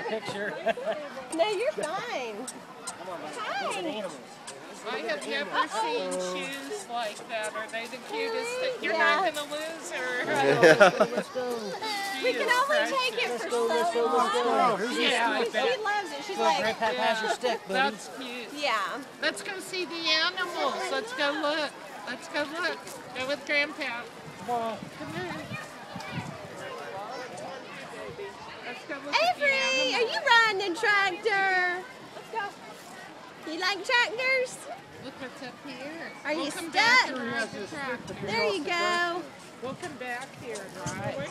picture. No, you're fine. Hi. I have never seen shoes like that. Are they the cutest thing? You're not going to lose her. Let's go. We can only take it for so long. Let's go. Yeah, I She bet. loves it. She's Look, like, Grandpa has your stick, buddy. That's cute. yeah. Let's go see the animals. Let's go look. Let's go look. Go with Grandpa. Come on. Come here. Let's go look at the Avery, are animals. you riding a tractor? Let's go. You like tractors? Look what's up here. Are you We'll come back stuck? and ride the tractor. There you go. We'll come back here and ride.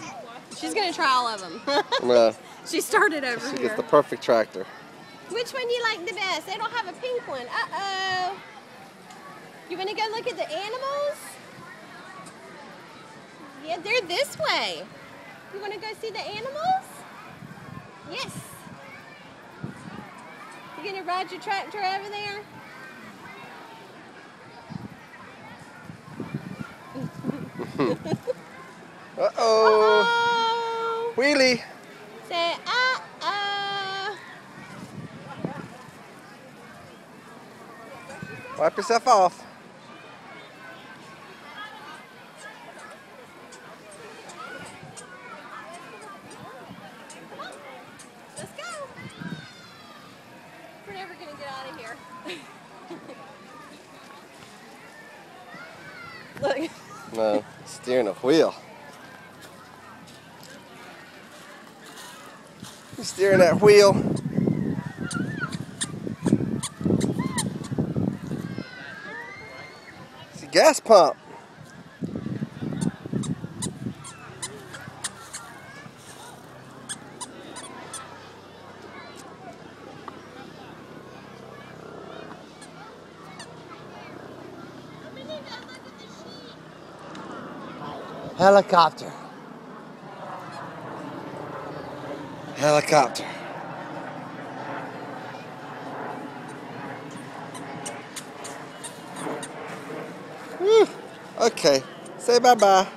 She's gonna try all of them. No, She started over she here. gets the perfect tractor. Which one do you like the best? They don't have a pink one. Uh-oh. You wanna go look at the animals? Yeah, they're this way. You wanna go see the animals? Yes. You gonna ride your tractor over there? Uh-oh. Oh. Wheelie. Say uh-oh. Wipe yourself off. Let's go. We're never gonna get out of here. Look. No, steering a wheel. You steering that wheel. It's a gas pump. Helicopter. Helicopter. Whew. Okay. Say bye-bye.